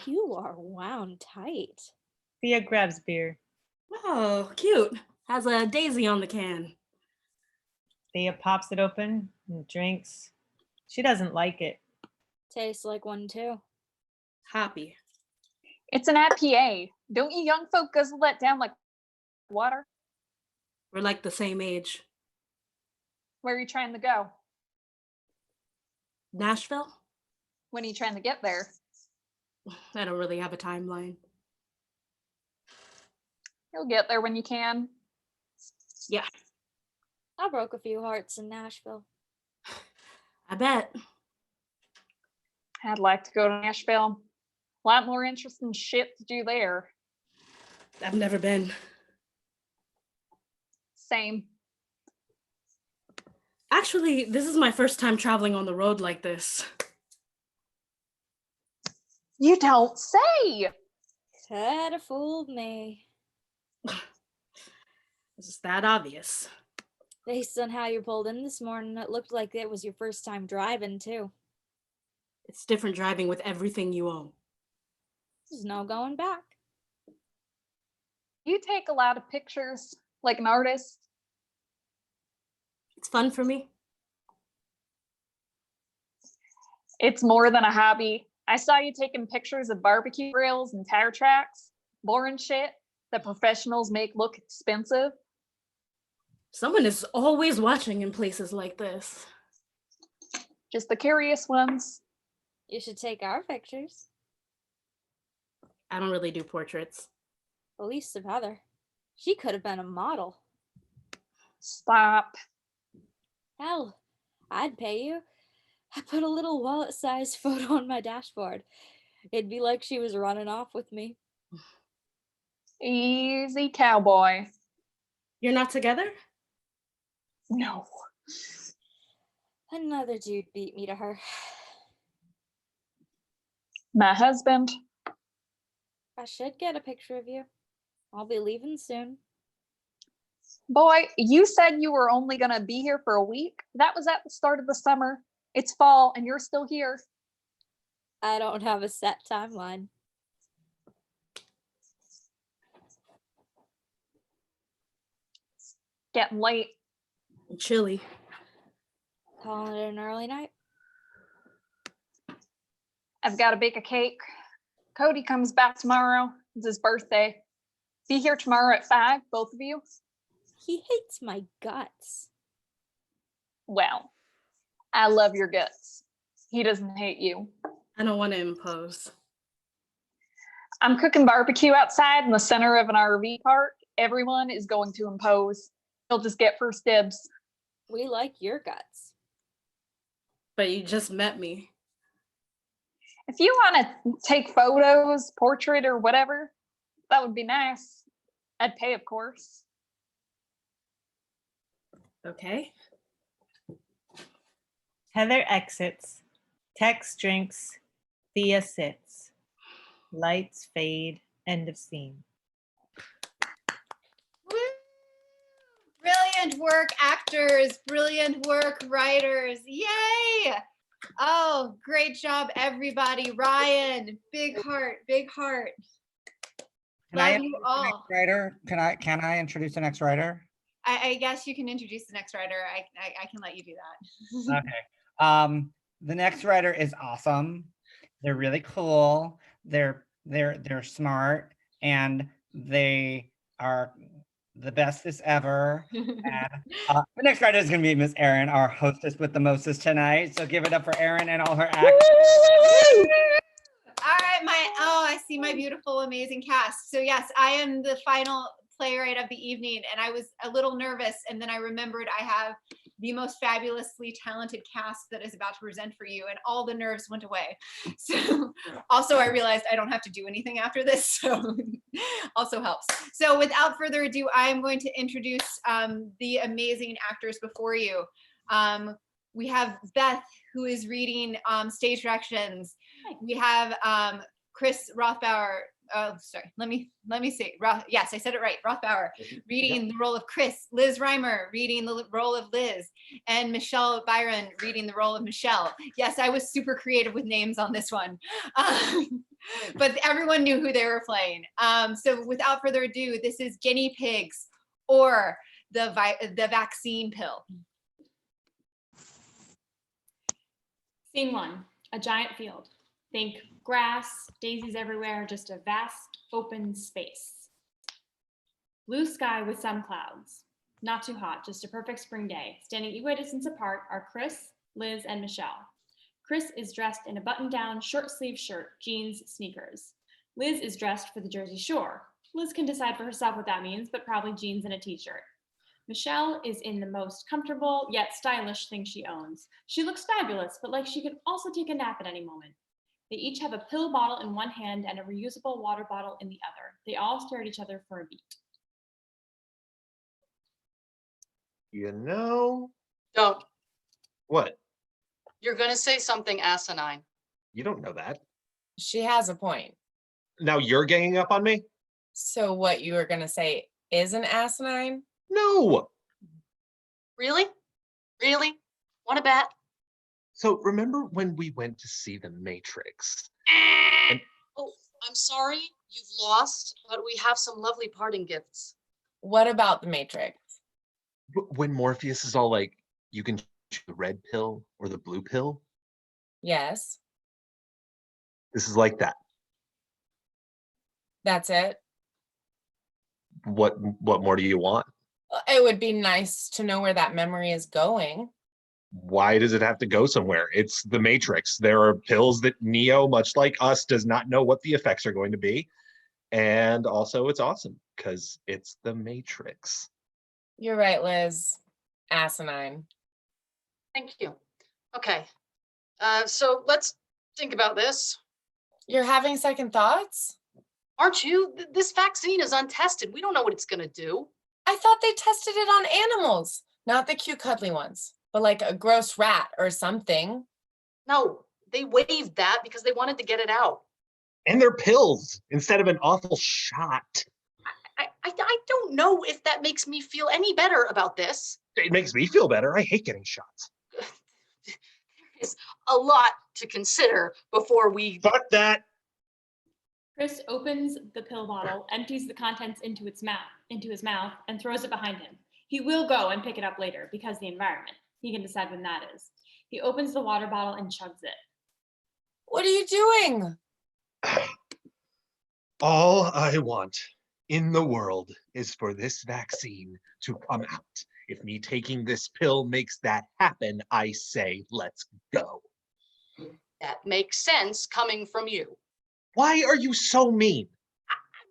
You are wound tight. Thea grabs beer. Oh, cute. Has a daisy on the can. Thea pops it open and drinks. She doesn't like it. Tastes like one too. Hoppy. It's an IPA. Don't you young folk guzzle that down like water? We're like the same age. Where are you trying to go? Nashville? When are you trying to get there? I don't really have a timeline. You'll get there when you can. Yeah. I broke a few hearts in Nashville. I bet. I'd like to go to Nashville. A lot more interesting shit to do there. I've never been. Same. Actually, this is my first time traveling on the road like this. You don't say. Kinda fooled me. It's that obvious. Based on how you pulled in this morning, it looked like it was your first time driving too. It's different driving with everything you own. There's no going back. You take a lot of pictures like an artist. It's fun for me. It's more than a hobby. I saw you taking pictures of barbecue grills and tire tracks. Boring shit that professionals make look expensive. Someone is always watching in places like this. Just the curious ones. You should take our pictures. I don't really do portraits. The least of Heather. She could have been a model. Stop. Hell, I'd pay you. I put a little wallet-sized photo on my dashboard. It'd be like she was running off with me. Easy, cowboy. You're not together? No. Another dude beat me to her. My husband. I should get a picture of you. I'll be leaving soon. Boy, you said you were only gonna be here for a week. That was at the start of the summer. It's fall and you're still here. I don't have a set timeline. Getting late. Chilly. Calling it an early night. I've got to bake a cake. Cody comes back tomorrow. It's his birthday. Be here tomorrow at 5, both of you. He hates my guts. Well, I love your guts. He doesn't hate you. I don't want to impose. I'm cooking barbecue outside in the center of an RV park. Everyone is going to impose. He'll just get first dibs. We like your guts. But you just met me. If you want to take photos, portrait or whatever, that would be nice. I'd pay, of course. Okay. Heather exits. Tex drinks. Thea sits. Lights fade. End of scene. Woo! Brilliant work, actors. Brilliant work, writers. Yay! Oh, great job, everybody. Ryan, big heart, big heart. Can I Love you introduce the all. next writer? Can I introduce the next writer? I guess you can introduce the next writer. I can let you do that. Okay. The next writer is awesome. They're really cool. They're smart, and they are the bestest ever. And the next writer is going to be Miss Erin, our hostess with the mostest tonight. So give it up for Erin and all her actors. All right, I see my beautiful, amazing cast. So yes, I am the final playwright of the evening, and I was a little nervous, and then I remembered I have the most fabulously talented cast that is about to present for you, and all the nerves went away. So also I realized I don't have to do anything after this, so also helps. So without further ado, I am going to introduce the amazing actors before you. We have Beth, who is reading stage directions. We have Chris Rothbauer. Oh, sorry. Let me say. Yes, I said it right. Rothbauer reading the role of Chris. Liz Reimer reading the role of Liz, and Michelle Byron reading the role of Michelle. Yes, I was super creative with names on this one, but everyone knew who they were playing. So without further ado, this is Guinea Pigs or the vaccine pill. Scene 1, a giant field. Think grass, daisies everywhere, just a vast open space. Blue sky with some clouds. Not too hot, just a perfect spring day. Standing equidistance apart are Chris, Liz, and Michelle. Chris is dressed in a button-down, short-sleeved shirt, jeans, sneakers. Liz is dressed for the Jersey Shore. Liz can decide for herself what that means, but probably jeans and a t-shirt. Michelle is in the most comfortable yet stylish thing she owns. She looks fabulous, but like she could also take a nap at any moment. They each have a pill bottle in one hand and a reusable water bottle in the other. They all stare at each other for a beat. You know? Don't. What? You're going to say something asinine. You don't know that. She has a point. Now you're ganging up on me? So what you were gonna say is an asinine? No. Really? Really? Want to bet? So remember when we went to see The Matrix? And Oh, I'm sorry you've lost, but we have some lovely parting gifts. What about the Matrix? when Morpheus is all like, you can choose the red pill or the blue pill, Yes, this is like that. that's it. What more do you want? It would be nice to know where that memory is going. Why does it have to go somewhere? It's the Matrix. There are pills that Neo, much like us, does not know what the effects are going to be. And also it's awesome because it's the Matrix. You're right, Liz. Asinine. Thank you. Okay. So let's think about this. You're having second thoughts? Aren't you? This vaccine is untested. We don't know what it's going to do. I thought they tested it on animals, not the cute cuddly ones, but like a gross rat or something. No, they waived that because they wanted to get it out. And they're pills instead of an awful shot. I don't know if that makes me feel any better about this. It makes me feel better. I hate getting shots. There's a lot to consider before we... Fuck that. Chris opens the pill bottle, empties the contents into his mouth, and throws it behind him. He will go and pick it up later because the environment. He can decide when that is. He opens the water bottle and chugs it. What are you doing? All I want in the world is for this vaccine to come out. If me taking this pill makes that happen, I say, let's go. That makes sense coming from you. Why are you so mean?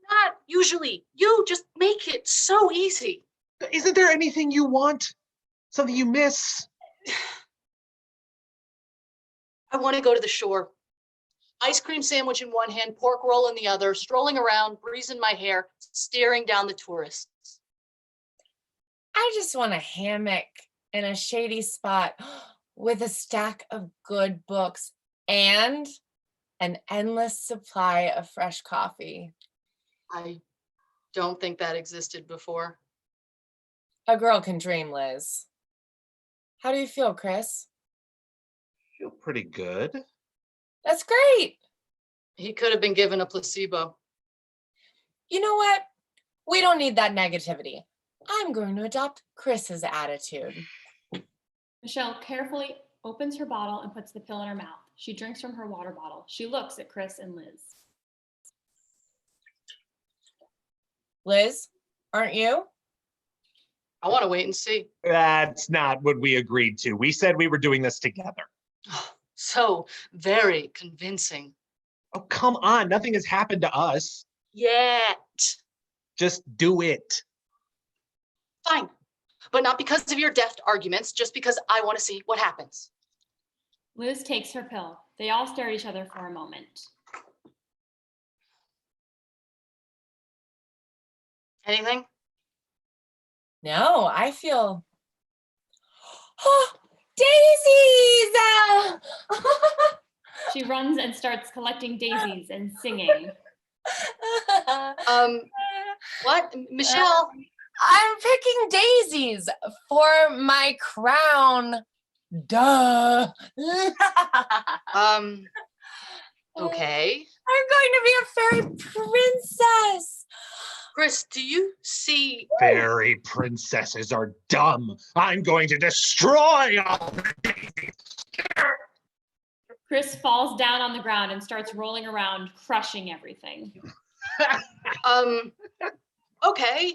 Not usually. You just make it so easy. Isn't there anything you want? Something you miss? I want to go to the shore. Ice cream sandwich in one hand, pork roll in the other, strolling around, breeze in my hair, staring down the tourists. I just want a hammock in a shady spot with a stack of good books and an endless supply of fresh coffee. I don't think that existed before. A girl can dream, Liz. How do you feel, Chris? Feel pretty good. That's great. He could have been given a placebo. You know what? We don't need that negativity. I'm going to adopt Chris's attitude. Michelle carefully opens her bottle and puts the pill in her mouth. She drinks from her water bottle. She looks at Chris and Liz. Liz, aren't you? I want to wait and see. That's not what we agreed to. We said we were doing this together. So very convincing. Oh, come on. Nothing has happened to us. Yet. Just do it. Fine. But not because of your deft arguments, just because I want to see what happens. Liz takes her pill. They all stare at each other for a moment. Anything? No, I feel. Oh, daisies! She runs and starts collecting daisies and singing. What? Michelle? I'm picking daisies for my crown. Duh. Okay. I'm going to be a fairy princess. Chris, do you see? Fairy princesses are dumb. I'm going to destroy all the daisies. Chris falls down on the ground and starts rolling around, crushing everything. Okay.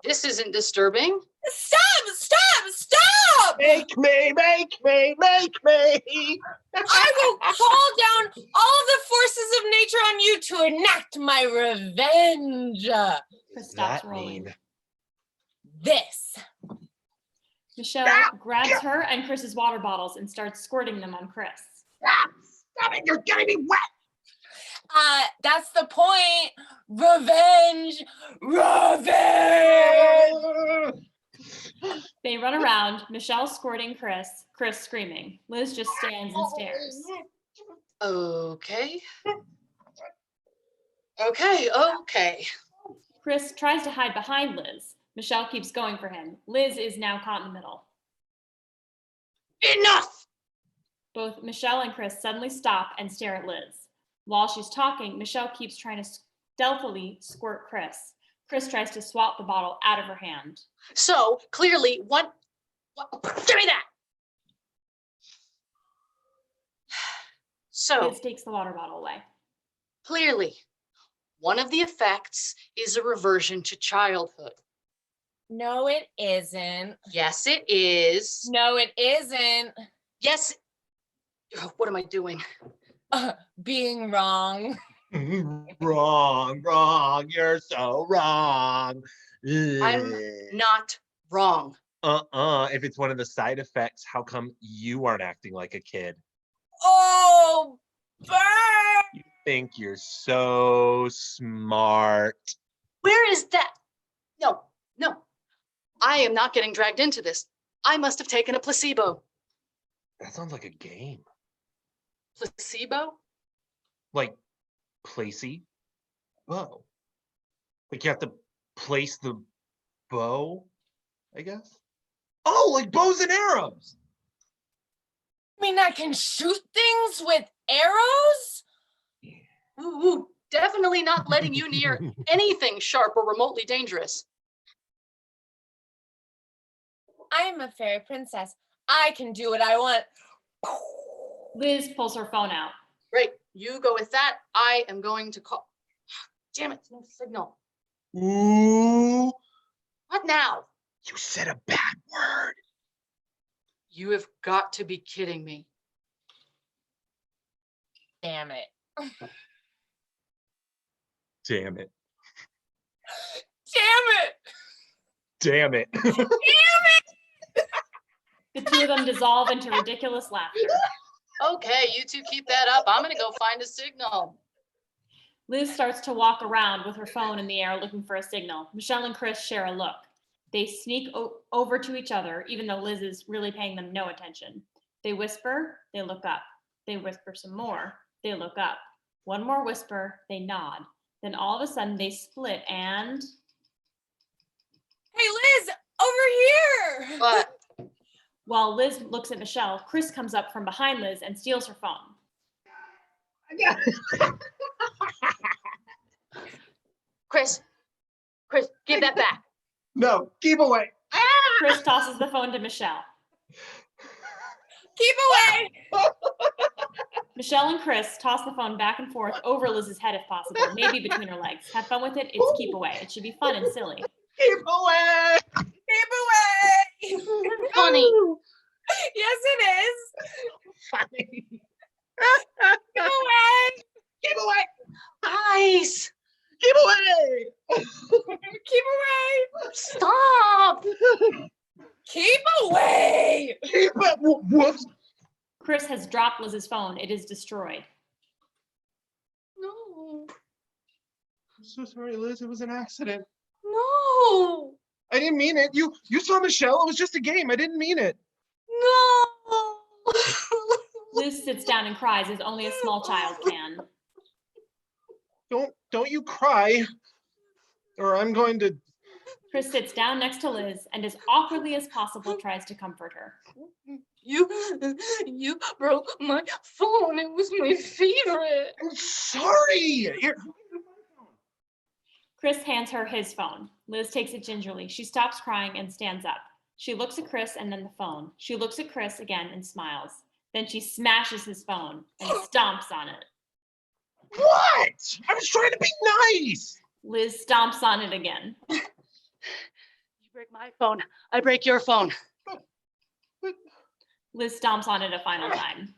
This isn't disturbing. Stop! Stop! Stop! Make me, make me, make me. I will call down all of the forces of nature on you to enact my revenge. Chris stops rolling. This. Michelle grabs her and Chris's water bottles and starts squirting them on Chris. Stop it, you're getting me wet. That's the point. Revenge. Revenge. They run around, Michelle squirting Chris, Chris screaming. Liz just stands and stares. Okay. Okay. Chris tries to hide behind Liz. Michelle keeps going for him. Liz is now caught in the middle. Enough! Both Michelle and Chris suddenly stop and stare at Liz. While she's talking, Michelle keeps trying to stealthily squirt Chris. Chris tries to swat the bottle out of her hand. So clearly, give me that. So Liz takes the water bottle away. clearly, one of the effects is a reversion to childhood. No, it isn't. Yes, it is. No, it isn't. Yes. What am I doing? Being wrong. Wrong. You're so wrong. I'm not wrong. If it's one of the side effects, how come you aren't acting like a kid? Oh, burn! You think you're so smart. Where is that? No. I am not getting dragged into this. I must have taken a placebo. That sounds like a game. Placebo? Like placey bow. Like you have to place the bow, I guess. Oh, like bows and arrows. I mean, I can shoot things with arrows? Ooh, definitely not letting you near anything sharp or remotely dangerous. I am a fairy princess. I can do what I want. Liz pulls her phone out. Great, you go with that. I am going to call. Damn it, no signal. Ooh, What now? you said a bad word. You have got to be kidding me. Damn it. Damn it. Damn it. Damn it. The two of them dissolve into ridiculous laughter. Okay, you two keep that up. I'm gonna go find a signal. Liz starts to walk around with her phone in the air looking for a signal. Michelle and Chris share a look. They sneak over to each other, even though Liz is really paying them no attention. They whisper, they look up. They whisper some more, they look up. One more whisper, they nod. Then all of a sudden they split and... Hey, Liz, over here! What? While Liz looks at Michelle, Chris comes up from behind Liz and steals her phone. Chris, give that back. No, keep away. Chris tosses the phone to Michelle. Keep away! Michelle and Chris toss the phone back and forth over Liz's head if possible, maybe between her legs. Have fun with it. It's keep away. It should be fun and silly. Keep away. Keep away! Funny. Yes, it is. Funny. Keep away! Keep away. Guys, Keep away. Keep away! stop. Keep away! Keep it. Whoops. Chris has dropped Liz's phone. It is destroyed. No. I'm so sorry, Liz. It was an accident. No. I didn't mean it. You saw Michelle. It was just a game. I didn't mean it. No. Liz sits down and cries as only a small child can. Don't you cry, or I'm going to. Chris sits down next to Liz and as awkwardly as possible tries to comfort her. You broke my phone. It was my favorite. I'm sorry. Here. Chris hands her his phone. Liz takes it gingerly. She stops crying and stands up. She looks at Chris and then the phone. She looks at Chris again and smiles. Then she smashes his phone and stomps on it. What? I was trying to be nice. Liz stomps on it again. You break my phone, I break your phone. Liz stomps on it a final time.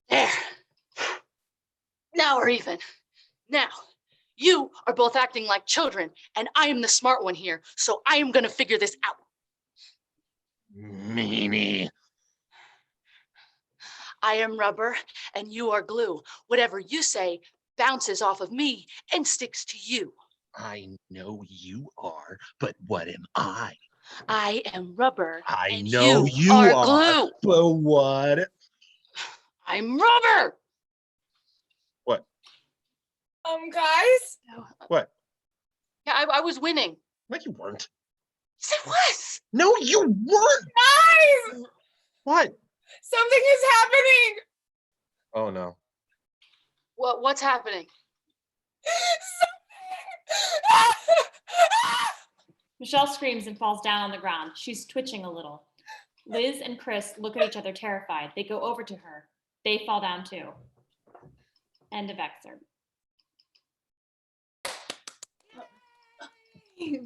There. Now we're even. Now, you are both acting like children, and I am the smart one here, so I am gonna figure this out. Meanie. I am rubber, and you are glue. Whatever you say bounces off of me and sticks to you. I know you are, but what am I? I am rubber. I and know you are are, glue. but what? I'm rubber. What? Guys? What? Yeah, I was winning. No, you weren't. Yes, I was. No, you weren't. Guys! What? Something is happening! Oh no. What's happening? Michelle screams and falls down on the ground. She's twitching a little. Liz and Chris look at each other terrified. They go over to her. They fall down too. End of excerpt.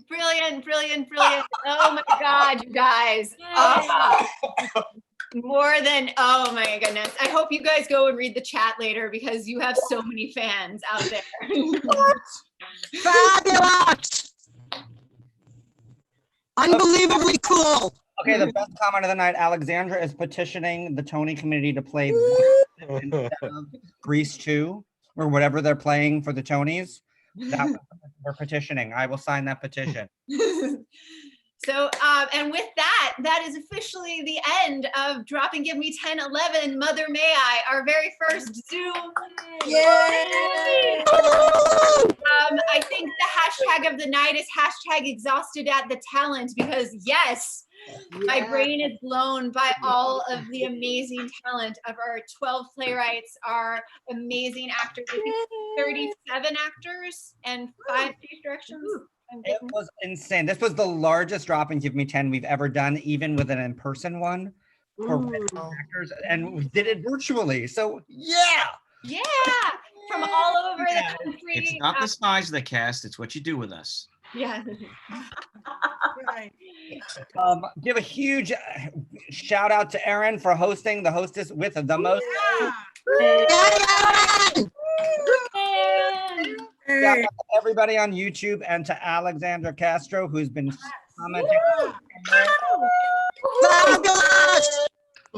Brilliant, brilliant, brilliant. Oh my God, you guys. Oh, more than, oh my goodness. I hope you guys go and read the chat later because you have so many fans out there. Fabulous! Unbelievably cool. Okay, the best comment of the night. Alexandra is petitioning the Tony committee to play instead of Grease 2 or whatever they're playing for the Tonys. We're petitioning. I will sign that petition. So, and with that, that is officially the end of Drop and Give Me 10, 11, Mother May I, our very first Zoom. Yay! I think the hashtag of the night is hashtag exhausted at the talent because yes, my brain is blown by all of the amazing talent of our 12 playwrights, our amazing actors, I think 37 actors and 5 stage directions. It was insane. This was the largest Drop and Give Me 10 we've ever done, even with an in-person one for actors, and we did it virtually. So yeah. Yeah, from all over the country. It's not the size of the cast, it's what you do with us. Yeah. Give a huge shout out to Erin for hosting the hostess with the most. Shout out to everybody on YouTube and to Alexandra Castro, who's been commenting.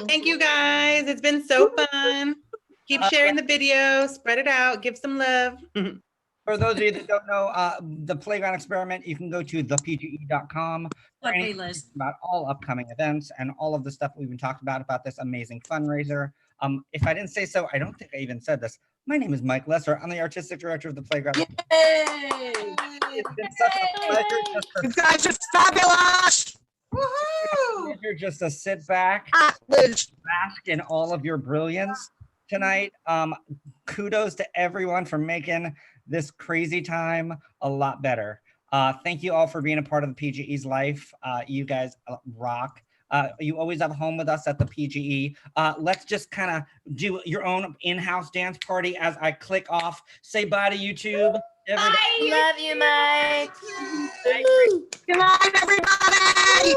Thank you guys. It's been so fun. Keep sharing the video, spread it out, give some love. For those of you that don't know, the Playground Experiment, you can go to thepge.com for any information about all upcoming events and all of the stuff we've been talking about this amazing fundraiser. If I didn't say so, I don't think I even said this. My name is Mike Lesser. I'm the artistic director of the Playground. Yay! It's been such a pleasure. You guys are fabulous! Pleasure just to sit back, bask in all of your brilliance tonight. Kudos to everyone for making this crazy time a lot better. Thank you all for being a part of the PGE's life. You guys rock. You always have a home with us at the PGE. Let's just kind of do your own in-house dance party as I click off. Say bye to YouTube. Bye. Love you, Mike. Good night, everybody.